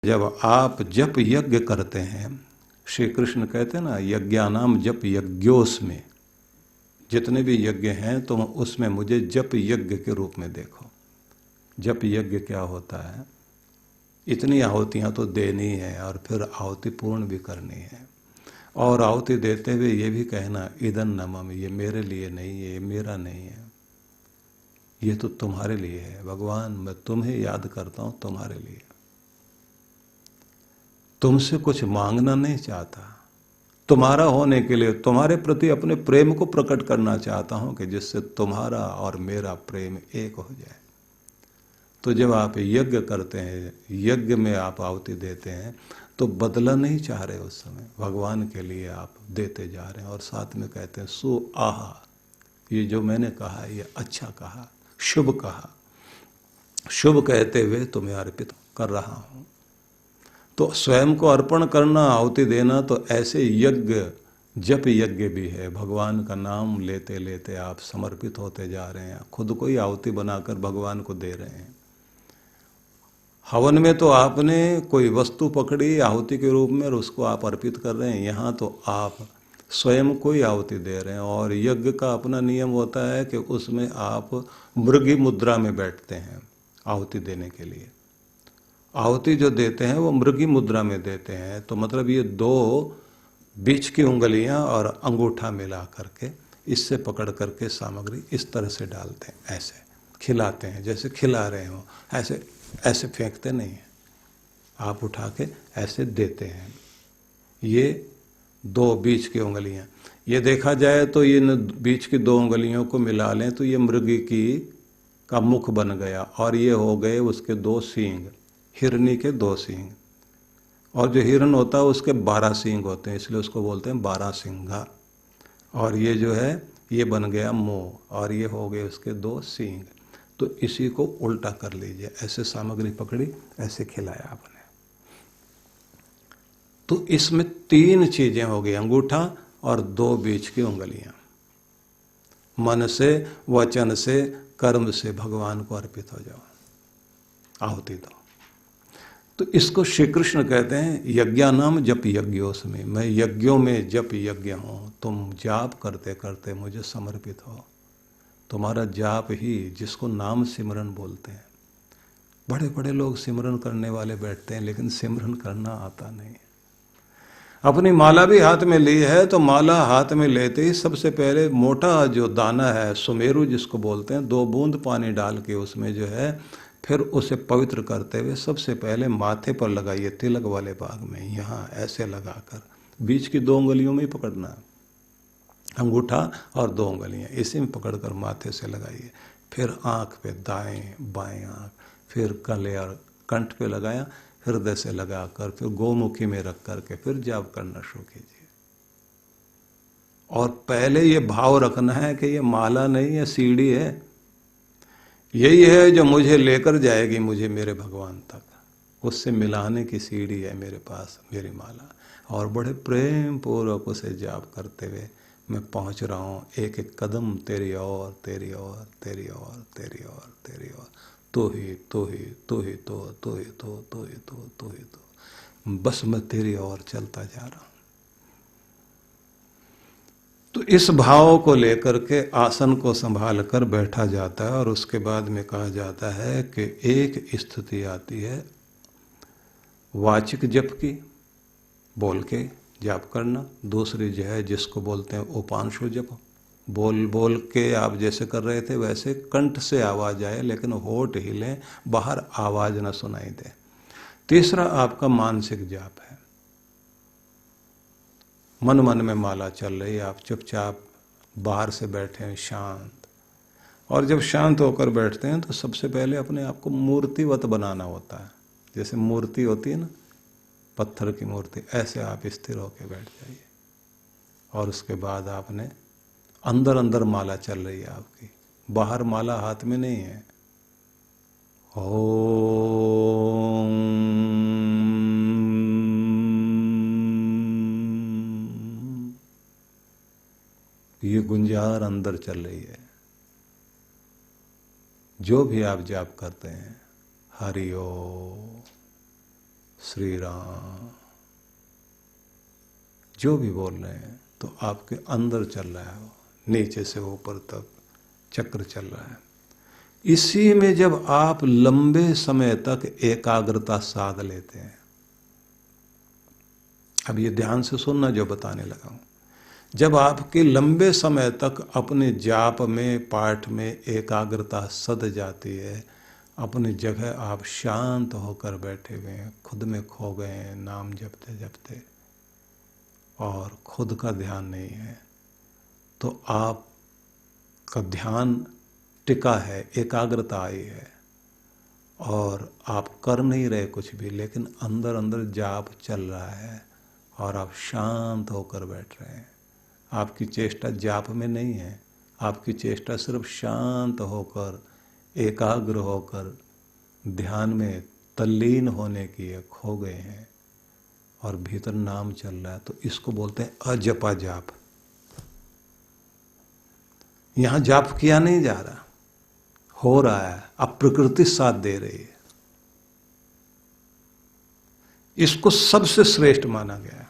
जब आप जप यज्ञ करते हैं, श्री कृष्ण कहते हैं ना, यज्ञानाम जप यज्ञोस्मि, जितने भी यज्ञ हैं तुम उसमें मुझे जप यज्ञ के रूप में देखो। जप यज्ञ क्या होता है? इतनी आहुतियाँ तो देनी है और फिर आहुति पूर्ण भी करनी है, और आहुति देते हुए ये भी कहना इदं नमम, ये मेरे लिए नहीं है, ये मेरा नहीं है, ये तो तुम्हारे लिए है भगवान, मैं तुम्हें याद करता हूँ तुम्हारे लिए। तुमसे कुछ मांगना नहीं चाहता, तुम्हारा होने के लिए तुम्हारे प्रति अपने प्रेम को प्रकट करना चाहता हूं कि जिससे तुम्हारा और मेरा प्रेम एक हो जाए। तो जब आप यज्ञ करते हैं, यज्ञ में आप आहुति देते हैं, तो बदला नहीं चाह रहे, उस समय भगवान के लिए आप देते जा रहे हैं। और साथ में कहते हैं सु आहा, ये जो मैंने कहा ये अच्छा कहा, शुभ कहा, शुभ कहते हुए तुम्हें अर्पित कर रहा हूं। तो स्वयं को अर्पण करना, आहुति देना, तो ऐसे यज्ञ जप यज्ञ भी है। भगवान का नाम लेते लेते आप समर्पित होते जा रहे हैं, खुद को ही आहुति बनाकर भगवान को दे रहे हैं। हवन में तो आपने कोई वस्तु पकड़ी आहुति के रूप में और उसको आप अर्पित कर रहे हैं, यहाँ तो आप स्वयं को ही आहुति दे रहे हैं। और यज्ञ का अपना नियम होता है कि उसमें आप मृगी मुद्रा में बैठते हैं आहुति देने के लिए। आहुति जो देते हैं वो मृगी मुद्रा में देते हैं, तो मतलब ये दो बीच की उंगलियां और अंगूठा मिला करके इससे पकड़ करके सामग्री इस तरह से डालते हैं, ऐसे खिलाते हैं, जैसे खिला रहे हो, ऐसे ऐसे फेंकते नहीं हैं, आप उठा के ऐसे देते हैं। ये दो बीच की उंगलियां, ये देखा जाए तो ये बीच की दो उंगलियों को मिला लें तो ये मृगी का मुख बन गया, और ये हो गए उसके दो सींग, हिरनी के दो सींग। और जो हिरन होता है उसके 12 सींग होते हैं, इसलिए उसको बोलते हैं 12 सिंघा। और ये जो है ये बन गया मुंह, और ये हो गए उसके 2 सींग। तो इसी को उल्टा कर लीजिए, ऐसे सामग्री पकड़ी, ऐसे खिलाया आपने। तो इसमें 3 चीजें हो गई, अंगूठा और 2 बीच की उंगलियां। मन से, वचन से, कर्म से भगवान को अर्पित हो जाओ, आहुति दो। तो इसको श्री कृष्ण कहते हैं यज्ञानाम जप यज्ञोस्मि, मैं यज्ञों में जप यज्ञ हूँ, तुम जाप करते करते मुझे समर्पित हो। तुम्हारा जाप ही, जिसको नाम सिमरन बोलते हैं, बड़े बड़े लोग सिमरन करने वाले बैठते हैं लेकिन सिमरन करना आता नहीं। अपनी माला भी हाथ में ली है तो माला हाथ में लेते ही सबसे पहले मोटा जो दाना है, सुमेरु जिसको बोलते हैं, 2 बूंद पानी डाल के उसमें जो है, फिर उसे पवित्र करते हुए सबसे पहले माथे पर लगाइए, तिलक वाले भाग में, यहाँ ऐसे लगाकर बीच की 2 उंगलियों में ही पकड़ना, अंगूठा और 2 उंगलियां इसी में पकड़कर माथे से लगाइए। फिर आँख पे, दाएं बाएं आँख, फिर गले और कंठ पे लगाया, हृदय से लगाकर फिर गोमुखी में रख करके फिर जाप करना शुरू कीजिए। और पहले ये भाव रखना है कि ये माला नहीं है, सीढ़ी है, यही है जो मुझे लेकर जाएगी मुझे मेरे भगवान तक, उससे मिलाने की सीढ़ी है मेरे पास मेरी माला। और बड़े प्रेम पूर्वक उसे जाप करते हुए मैं पहुंच रहा हूँ, एक एक कदम तेरी ओर, तेरी ओर, तेरी ओर, तेरी ओर, तेरी ओर, तो ही तो ही तो ही तो तो ही तो तो ही तो तो ही तो, बस मैं तेरी ओर चलता जा रहा हूँ। तो इस भाव को लेकर के आसन को संभाल कर बैठा जाता है। और उसके बाद में कहा जाता है कि एक स्थिति आती है वाचिक जप की, बोल के जाप करना। दूसरी जो है जिसको बोलते हैं उपांशु जप, बोल बोल के आप जैसे कर रहे थे वैसे कंठ से आवाज आए लेकिन होठ हिले, बाहर आवाज न सुनाई दे। तीसरा आपका मानसिक जाप है, मन मन में माला चल रही, आप चुपचाप बाहर से बैठे हैं शांत। और जब शांत होकर बैठते हैं तो सबसे पहले अपने आप को मूर्तिवत बनाना होता है, जैसे मूर्ति होती है ना, पत्थर की मूर्ति, ऐसे आप स्थिर होकर बैठ जाइए। और उसके बाद आपने अंदर अंदर माला चल रही है आपकी, बाहर माला हाथ में नहीं है। ओम, ये गुंजार अंदर चल रही है। जो भी आप जाप करते हैं, हरि ओम, श्री राम, जो भी बोल रहे हैं तो आपके अंदर चल रहा है, वो नीचे से ऊपर तक चक्र चल रहा है। इसी में जब आप लंबे समय तक एकाग्रता साध लेते हैं, अब ये ध्यान से सुनना जो बताने लगा हूं, जब आपके लंबे समय तक अपने जाप में पाठ में एकाग्रता सद जाती है, अपनी जगह आप शांत होकर बैठे हुए हैं, खुद में खो गए हैं नाम जपते जपते और खुद का ध्यान नहीं है, तो आपका ध्यान टिका है, एकाग्रता आई है और आप कर नहीं रहे कुछ भी, लेकिन अंदर अंदर जाप चल रहा है और आप शांत होकर बैठ रहे हैं। आपकी चेष्टा जाप में नहीं है, आपकी चेष्टा सिर्फ शांत होकर, एकाग्र होकर ध्यान में तल्लीन होने की है, खो गए हैं और भीतर नाम चल रहा है। तो इसको बोलते हैं अजपा जाप। यहां जाप किया नहीं जा रहा, हो रहा है, अब प्रकृति साथ दे रही है। इसको सबसे श्रेष्ठ माना गया है।